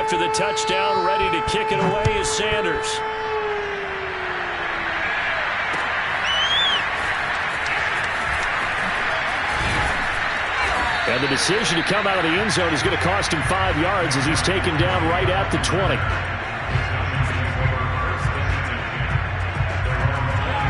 after the touchdown, ready to kick it away is Sanders. And the decision to come out of the end zone is going to cost him 5 yards as he's taken down right at the 20.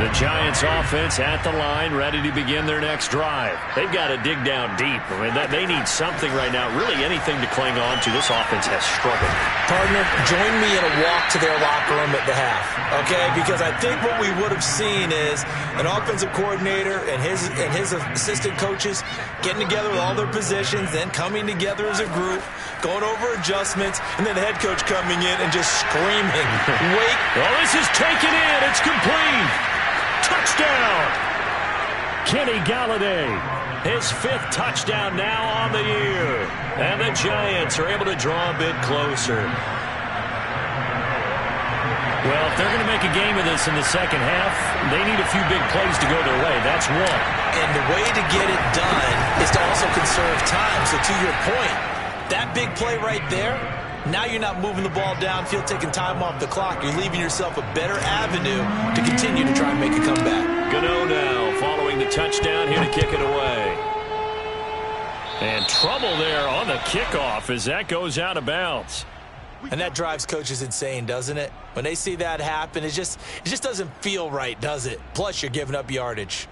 The Giants offense at the line, ready to begin their next drive. They've got to dig down deep. I mean, they need something right now, really anything to cling on to. This offense has struggled. Partner, join me in a walk to their locker room at the half, okay? Because I think what we would have seen is an offensive coordinator and his assistant coaches getting together with all their positions, then coming together as a group, going over adjustments, and then the head coach coming in and just screaming, wait. Oh, this is taken in. It's complete. Touchdown! Kenny Galladay, his 5th touchdown now on the year. And the Giants are able to draw a bit closer. Well, if they're going to make a game of this in the second half, they need a few big plays to go their way. That's one. And the way to get it done is to also conserve time. So to your point, that big play right there, now you're not moving the ball downfield, taking time off the clock. You're leaving yourself a better avenue to continue to try and make a comeback. Gano now following the touchdown here to kick it away. And trouble there on the kickoff as that goes out of bounds. And that drives coaches insane, doesn't it? When they see that happen, it just doesn't feel right, does it? Plus, you're giving up yardage.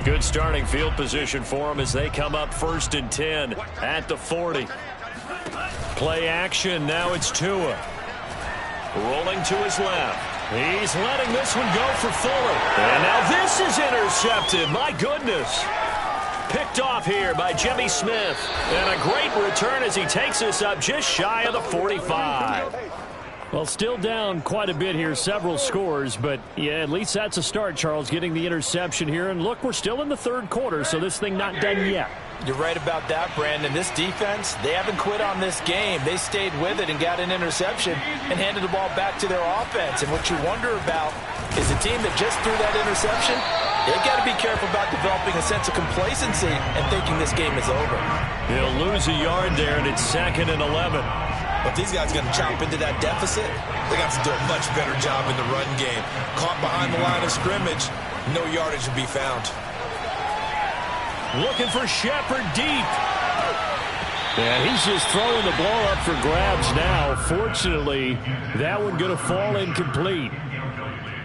Good starting field position for them as they come up 1st and 10 at the 40. Play action. Now it's Tua. Rolling to his left. He's letting this one go for Fuller. And now this is intercepted. My goodness. Picked off here by Jimmy Smith. And a great return as he takes us up just shy of the 45. Well, still down quite a bit here, several scores, but yeah, at least that's a start, Charles, getting the interception here. And look, we're still in the 3rd quarter, so this thing not done yet. You're right about that, Brandon. This defense, they haven't quit on this game. They stayed with it and got an interception and handed the ball back to their offense. And what you wonder about is the team that just threw that interception, they got to be careful about developing a sense of complacency and thinking this game is over. He'll lose a yard there, and it's 2nd and 11. But these guys are going to chomp into that deficit. They got to do a much better job in the run game. Caught behind the line of scrimmage, no yardage to be found. Looking for Shepard deep. And he's just throwing the ball up for grabs now. Fortunately, that one going to fall incomplete.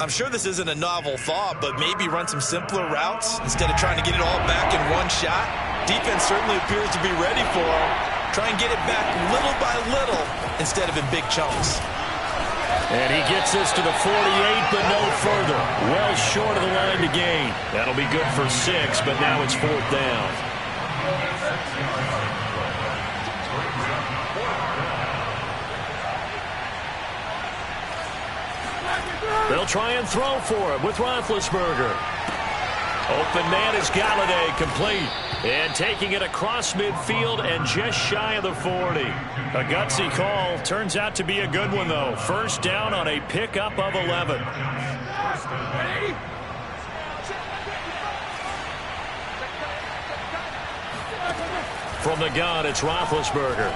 I'm sure this isn't a novel thought, but maybe run some simpler routes instead of trying to get it all back in one shot. Defense certainly appears to be ready for him. Try and get it back little by little instead of in big chunks. And he gets us to the 48, but no further. Well short of the line to gain. That'll be good for 6, but now it's 4th down. They'll try and throw for him with Roethlisberger. Open man is Galladay, complete. And taking it across midfield and just shy of the 40. A gutsy call. Turns out to be a good one, though. 1st down on a pickup of 11. From the gun, it's Roethlisberger.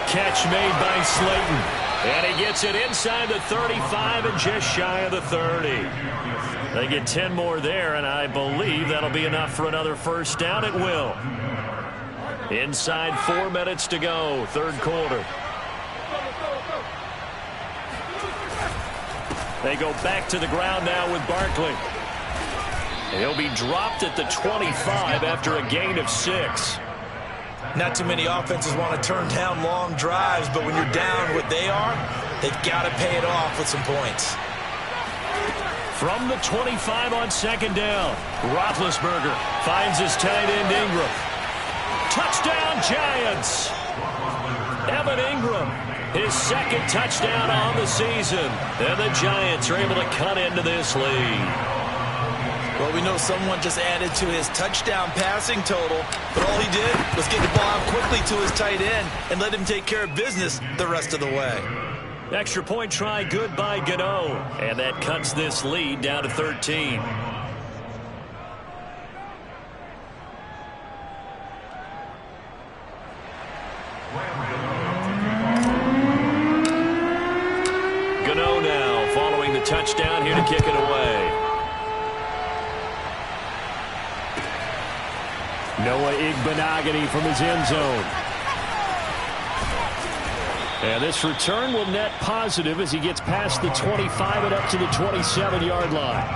Catch made by Slayton. And he gets it inside the 35 and just shy of the 30. They get 10 more there, and I believe that'll be enough for another 1st down. It will. Inside 4 minutes to go, 3rd quarter. They go back to the ground now with Barkley. He'll be dropped at the 25 after a gain of 6. Not too many offenses want to turn down long drives, but when you're down what they are, they've got to pay it off with some points. From the 25 on 2nd down, Roethlisberger finds his tight end Ingram. Touchdown, Giants! Evan Ingram, his 2nd touchdown on the season. And the Giants are able to cut into this lead. Well, we know someone just added to his touchdown passing total, but all he did was get the ball out quickly to his tight end and let him take care of business the rest of the way. Extra point try good by Gano. And that cuts this lead down to 13. Gano now following the touchdown here to kick it away. Noah Igbenogany from his end zone. And this return will net positive as he gets past the 25 and up to the 27-yard line.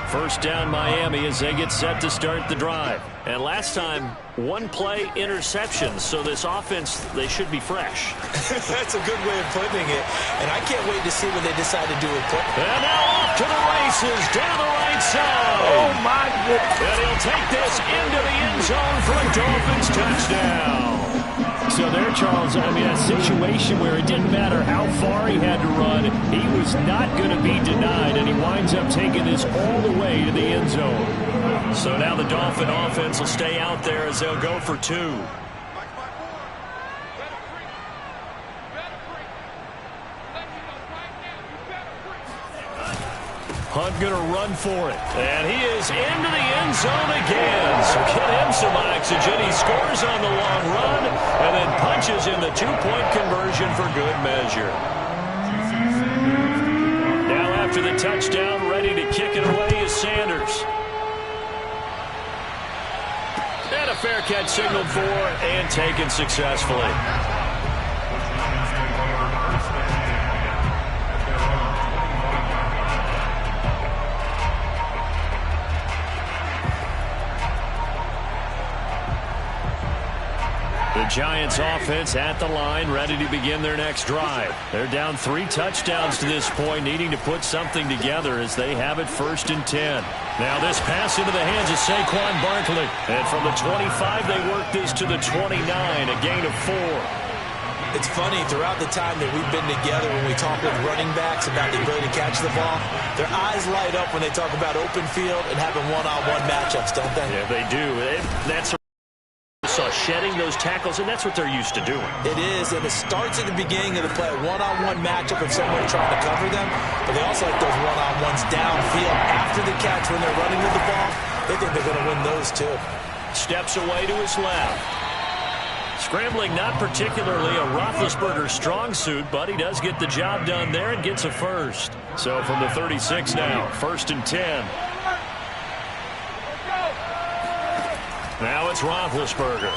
First down Miami as they get set to start the drive. And last time, one play interception. So this offense, they should be fresh. That's a good way of putting it. And I can't wait to see what they decide to do with it. And now off to the races down the right side. Oh, my goodness. And he'll take this into the end zone for a Dolphins touchdown. So there, Charles, I mean, a situation where it didn't matter how far he had to run, he was not going to be denied, and he winds up taking this all the way to the end zone. So now the Dolphin offense will stay out there as they'll go for two. Hunt going to run for it. And he is into the end zone again. So get him some oxygen. He scores on the long run and then punches in the two-point conversion for good measure. Now after the touchdown, ready to kick it away is Sanders. And a fair catch signaled for and taken successfully. The Giants offense at the line, ready to begin their next drive. They're down 3 touchdowns to this point, needing to put something together as they have it 1st and 10. Now this pass into the hands of Saquon Barkley. And from the 25, they work this to the 29, a gain of 4. It's funny, throughout the time that we've been together, when we talk with running backs about the ability to catch the ball, their eyes light up when they talk about open field and having one-on-one matchups, don't they? Yeah, they do. That's shedding those tackles, and that's what they're used to doing. It is, and it starts at the beginning of the play, one-on-one matchup if someone's trying to cover them, but they also like those one-on-ones downfield after the catch when they're running with the ball. They think they're going to win those too. Steps away to his left. Scrambling, not particularly a Roethlisberger strong suit, but he does get the job done there and gets a first. So from the 36 now, 1st and 10. Now it's Roethlisberger.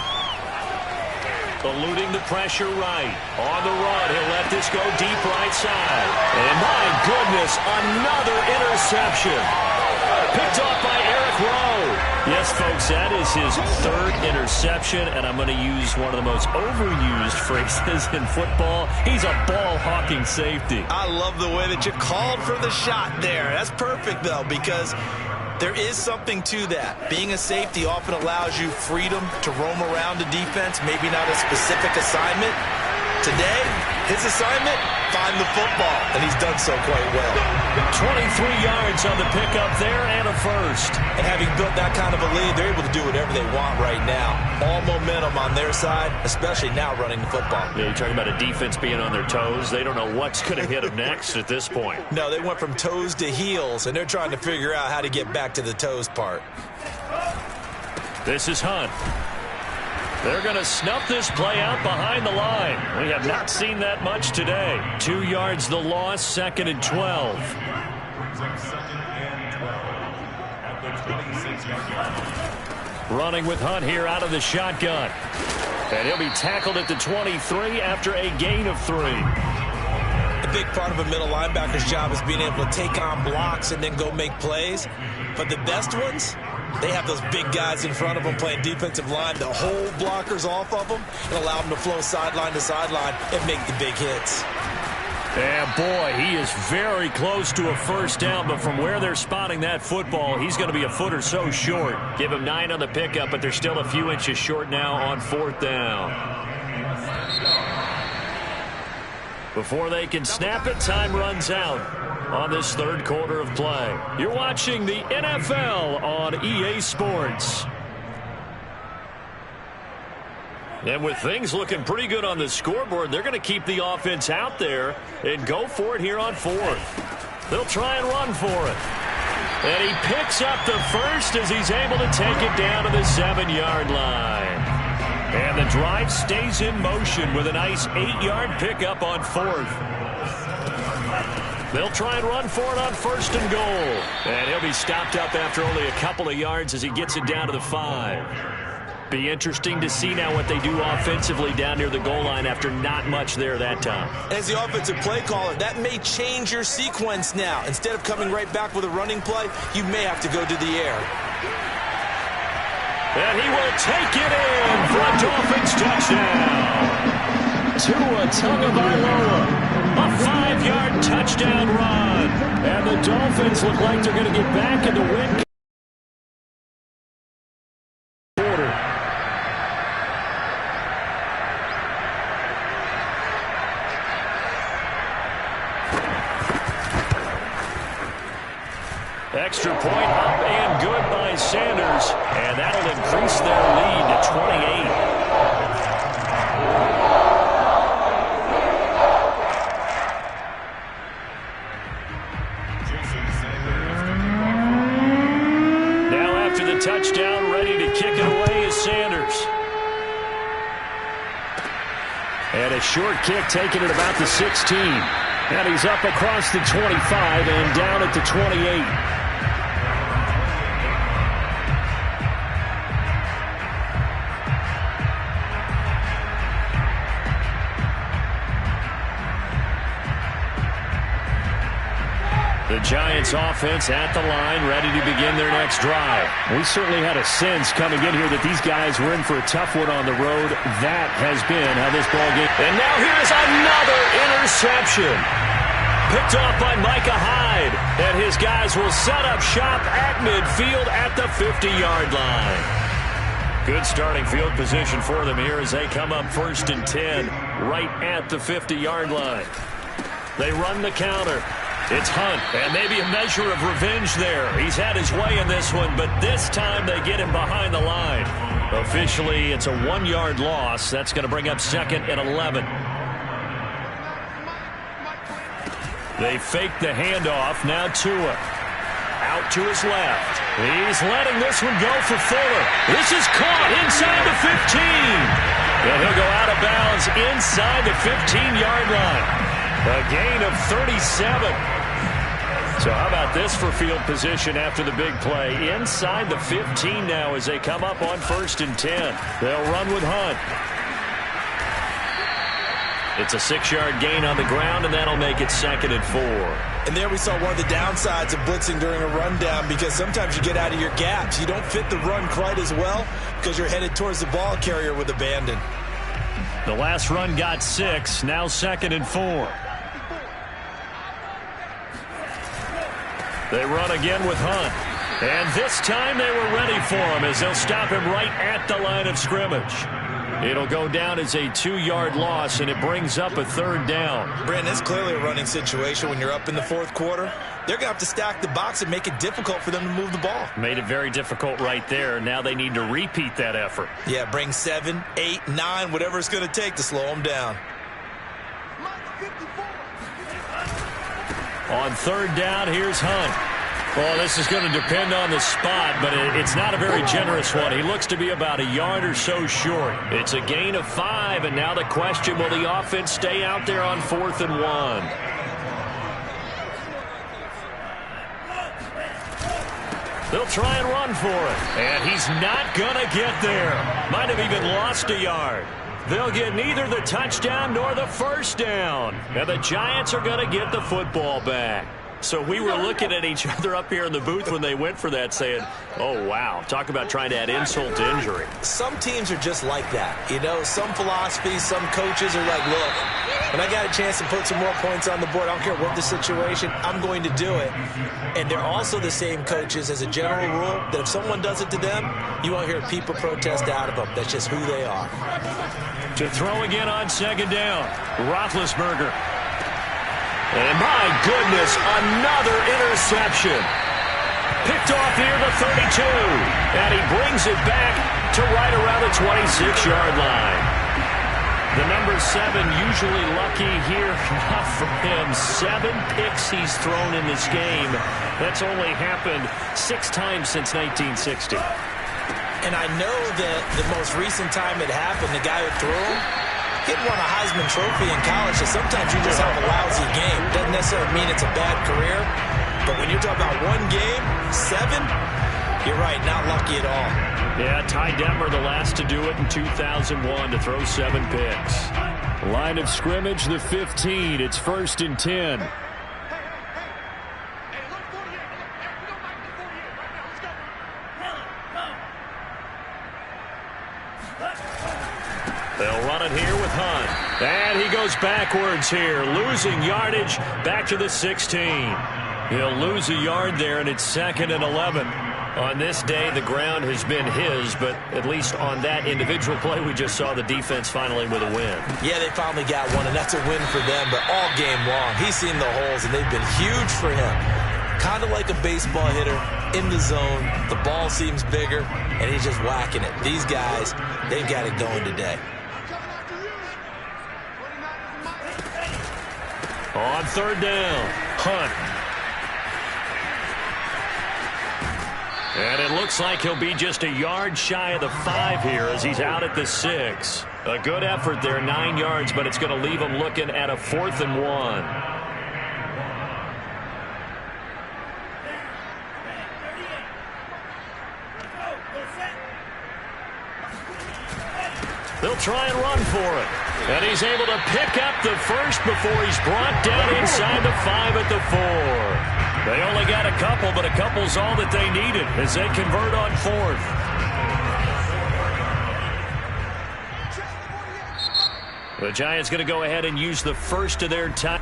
Eluding the pressure right. On the run, he'll let this go deep right side. And my goodness, another interception. Picked off by Eric Rowe. Yes, folks, that is his 3rd interception, and I'm going to use one of the most overused phrases in football. He's a ball-hawking safety. I love the way that you called for the shot there. That's perfect, though, because there is something to that. Being a safety often allows you freedom to roam around the defense, maybe not a specific assignment. Today, his assignment, find the football, and he's done so quite well. 23 yards on the pickup there and a first. And having built that kind of a lead, they're able to do whatever they want right now. All momentum on their side, especially now running the football. Yeah, you're talking about a defense being on their toes. They don't know what's going to hit them next at this point. No, they went from toes to heels, and they're trying to figure out how to get back to the toes part. This is Hunt. They're going to snuff this play out behind the line. We have not seen that much today. 2 yards the loss, 2nd and 12. Running with Hunt here out of the shotgun. And he'll be tackled at the 23 after a gain of 3. A big part of a middle linebacker's job is being able to take on blocks and then go make plays. But the best ones, they have those big guys in front of them playing defensive line to hold blockers off of them and allow them to flow sideline to sideline and make the big hits. And boy, he is very close to a first down, but from where they're spotting that football, he's going to be a foot or so short. Give him 9 on the pickup, but they're still a few inches short now on 4th down. Before they can snap it, time runs out on this 3rd quarter of play. You're watching the NFL on EA Sports. And with things looking pretty good on the scoreboard, they're going to keep the offense out there and go for it here on fourth. They'll try and run for it. And he picks up the first as he's able to take it down to the 7-yard line. And the drive stays in motion with a nice 8-yard pickup on fourth. They'll try and run for it on first and goal. And he'll be stopped up after only a couple of yards as he gets it down to the 5. Be interesting to see now what they do offensively down near the goal line after not much there that time. As the offensive play caller, that may change your sequence now. Instead of coming right back with a running play, you may have to go to the air. And he will take it in for a Dolphins touchdown. Tua Tagovailoa, a 5-yard touchdown run. And the Dolphins look like they're going to get back in the win. Extra point up and good by Sanders, and that'll increase their lead to 28. Now after the touchdown, ready to kick it away is Sanders. And a short kick taken at about the 16. And he's up across the 25 and down at the 28. The Giants offense at the line, ready to begin their next drive. We certainly had a sense coming in here that these guys were in for a tough one on the road. That has been how this ball game. And now here's another interception. Picked off by Micah Hyde. And his guys will set up shop at midfield at the 50-yard line. Good starting field position for them here as they come up first and 10 right at the 50-yard line. They run the counter. It's Hunt, and maybe a measure of revenge there. He's had his way in this one, but this time they get him behind the line. Officially, it's a 1-yard loss. That's going to bring up second and 11. They fake the handoff. Now Tua. Out to his left. He's letting this one go for Fuller. This is caught inside the 15. And he'll go out of bounds inside the 15-yard line. A gain of 37. So how about this for field position after the big play? Inside the 15 now as they come up on first and 10. They'll run with Hunt. It's a 6-yard gain on the ground, and that'll make it second and 4. And there we saw one of the downsides of blitzing during a rundown, because sometimes you get out of your gaps. You don't fit the run quite as well because you're headed towards the ball carrier with abandon. The last run got 6, now second and 4. They run again with Hunt. And this time they were ready for him as they'll stop him right at the line of scrimmage. It'll go down as a 2-yard loss, and it brings up a third down. Brandon, it's clearly a running situation when you're up in the fourth quarter. They're going to have to stack the box and make it difficult for them to move the ball. Made it very difficult right there. Now they need to repeat that effort. Yeah, bring 7, 8, 9, whatever it's going to take to slow them down. On third down, here's Hunt. Well, this is going to depend on the spot, but it's not a very generous one. He looks to be about a yard or so short. It's a gain of 5, and now the question, will the offense stay out there on 4th and 1? They'll try and run for it, and he's not going to get there. Might have even lost a yard. They'll get neither the touchdown nor the first down, and the Giants are going to get the football back. So we were looking at each other up here in the booth when they went for that saying, oh, wow, talk about trying to add insult to injury. Some teams are just like that. You know, some philosophies, some coaches are like, look, when I got a chance to put some more points on the board, I don't care what the situation, I'm going to do it. And they're also the same coaches as a general rule that if someone does it to them, you won't hear people protest out of them. That's just who they are. To throw again on second down, Roethlisberger. And my goodness, another interception. Picked off near the 32. And he brings it back to right around the 26-yard line. The number 7 usually lucky here. Not for him. 7 picks he's thrown in this game. That's only happened 6 times since 1960. And I know that the most recent time it happened, the guy who threw him, he won a Heisman Trophy in college, so sometimes you just have a lousy game. Doesn't necessarily mean it's a bad career, but when you're talking about one game, 7, you're right, not lucky at all. Yeah, Ty Detmer, the last to do it in 2001, to throw 7 picks. Line of scrimmage, the 15. It's 1st and 10. They'll run it here with Hunt. And he goes backwards here, losing yardage back to the 16. He'll lose a yard there, and it's 2nd and 11. On this day, the ground has been his, but at least on that individual play, we just saw the defense finally with a win. Yeah, they finally got one, and that's a win for them, but all game long, he's seen the holes, and they've been huge for him. Kind of like a baseball hitter in the zone. The ball seems bigger, and he's just whacking it. These guys, they've got it going today. On 3rd down, Hunt. And it looks like he'll be just a yard shy of the 5 here as he's out at the 6. A good effort there, 9 yards, but it's going to leave him looking at a 4th and 1. They'll try and run for it. And he's able to pick up the first before he's brought down inside the 5 at the 4. They only got a couple, but a couple's all that they needed as they convert on 4th. The Giants going to go ahead and use the first of their time.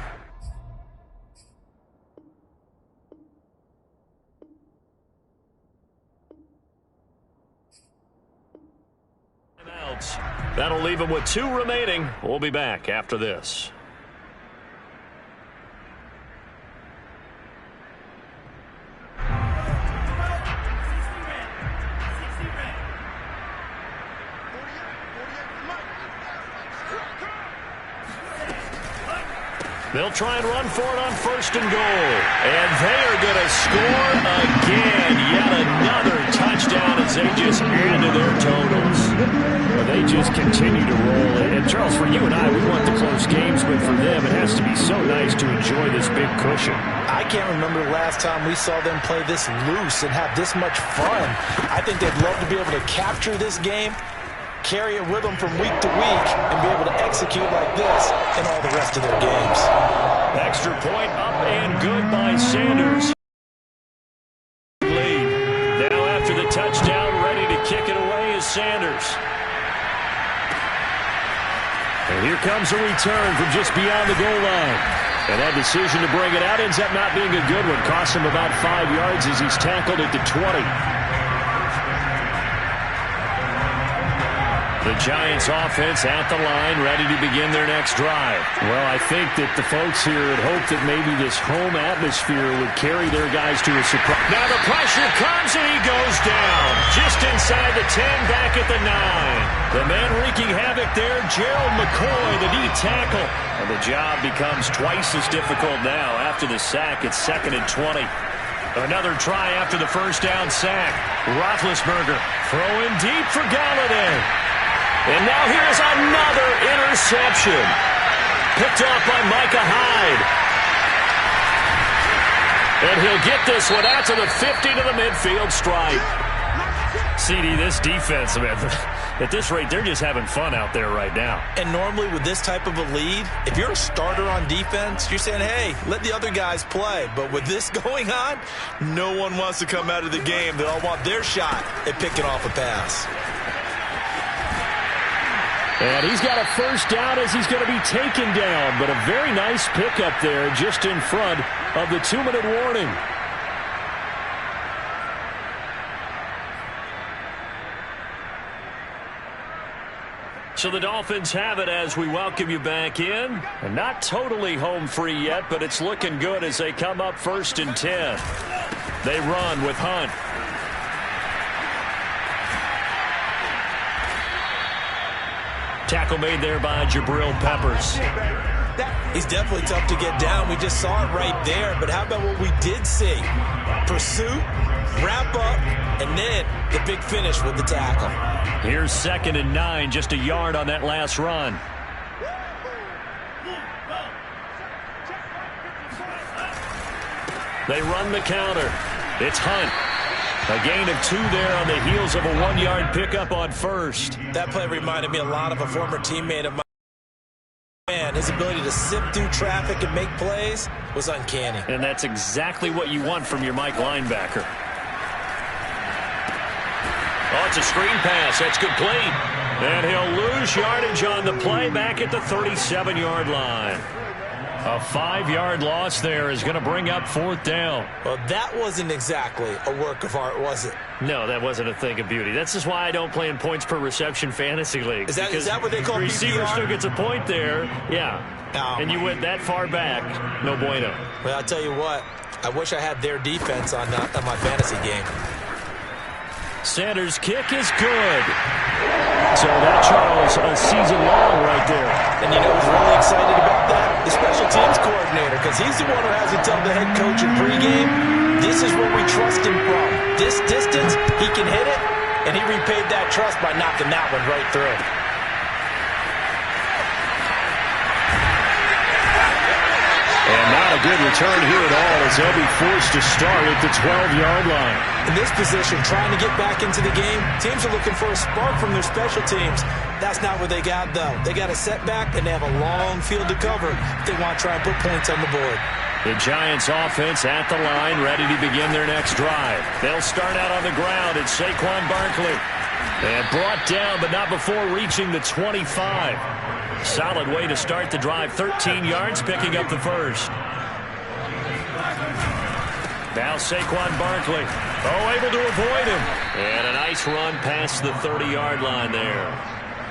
That'll leave them with 2 remaining. We'll be back after this. They'll try and run for it on 1st and goal. And they are going to score again. Yet another touchdown as they just add to their totals. Well, they just continue to roll. And Charles, for you and I, we want the close games, but for them, it has to be so nice to enjoy this big cushion. I can't remember the last time we saw them play this loose and have this much fun. I think they'd love to be able to capture this game, carry it with them from week to week, and be able to execute like this in all the rest of their games. Extra point up and good by Sanders. Lead. Now after the touchdown, ready to kick it away is Sanders. And here comes a return from just beyond the goal line. And that decision to bring it out ends up not being a good one. Costs him about 5 yards as he's tackled at the 20. The Giants offense at the line, ready to begin their next drive. Well, I think that the folks here had hoped that maybe this home atmosphere would carry their guys to a surprise. Now the pressure comes and he goes down. Just inside the 10, back at the 9. The man wreaking havoc there, Gerald McCoy, the D tackle. And the job becomes twice as difficult now. After the sack, it's 2nd and 20. Another try after the first down sack. Roethlisberger throwing deep for Galladay. And now here's another interception. Picked off by Micah Hyde. And he'll get this one out to the 50 to the midfield stripe. CD, this defense, man, at this rate, they're just having fun out there right now. And normally with this type of a lead, if you're a starter on defense, you're saying, hey, let the other guys play. But with this going on, no one wants to come out of the game. They all want their shot at picking off a pass. And he's got a first down as he's going to be taken down. But a very nice pickup there just in front of the 2-minute warning. So the Dolphins have it as we welcome you back in. And not totally home free yet, but it's looking good as they come up 1st and 10. They run with Hunt. Tackle made there by Jabril Peppers. He's definitely tough to get down. We just saw it right there. But how about what we did see? Pursuit, wrap up, and then the big finish with the tackle. Here's 2nd and 9, just a yard on that last run. They run the counter. It's Hunt. A gain of 2 there on the heels of a 1-yard pickup on first. That play reminded me a lot of a former teammate of mine. Man, his ability to sift through traffic and make plays was uncanny. And that's exactly what you want from your Mike linebacker. Oh, it's a screen pass. That's complete. And he'll lose yardage on the play back at the 37-yard line. A 5-yard loss there is going to bring up 4th down. Well, that wasn't exactly a work of art, was it? No, that wasn't a thing of beauty. That's just why I don't play in points per reception fantasy leagues. Is that what they call PPR? The receiver still gets a point there. Yeah. And you went that far back. No bueno. Well, I'll tell you what. I wish I had their defense on my fantasy game. Sanders' kick is good. So that, Charles, a season long right there. And you know who's really excited about that? The special teams coordinator, because he's the one who has to tell the head coach in pregame, this is where we trust him from. This distance, he can hit it, and he repaid that trust by knocking that one right through. And not a good return here at all as they'll be forced to start at the 12-yard line. In this position, trying to get back into the game, teams are looking for a spark from their special teams. That's not what they got, though. They got a setback, and they have a long field to cover if they want to try and put points on the board. The Giants offense at the line, ready to begin their next drive. They'll start out on the ground. It's Saquon Barkley. And brought down, but not before reaching the 25. Solid way to start the drive. 13 yards, picking up the first. Now Saquon Barkley. Oh, able to avoid him. And a nice run past the 30-yard line there.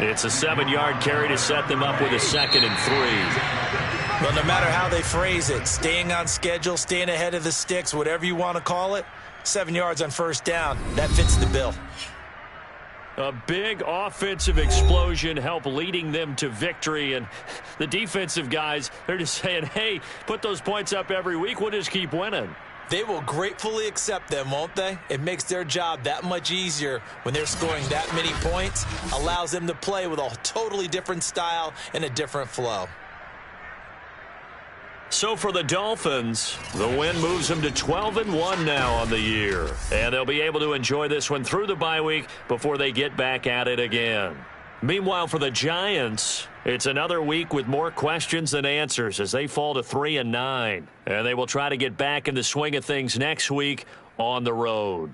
It's a 7-yard carry to set them up with a 2nd and 3. Well, no matter how they phrase it, staying on schedule, staying ahead of the sticks, whatever you want to call it, 7 yards on first down, that fits the bill. A big offensive explosion helped leading them to victory. And the defensive guys, they're just saying, hey, put those points up every week. We'll just keep winning. They will gratefully accept them, won't they? It makes their job that much easier when they're scoring that many points. Allows them to play with a totally different style and a different flow. So for the Dolphins, the win moves them to 12-1 now on the year. And they'll be able to enjoy this one through the bye week before they get back at it again. Meanwhile, for the Giants, it's another week with more questions than answers as they fall to 3-9. And they will try to get back in the swing of things next week on the road.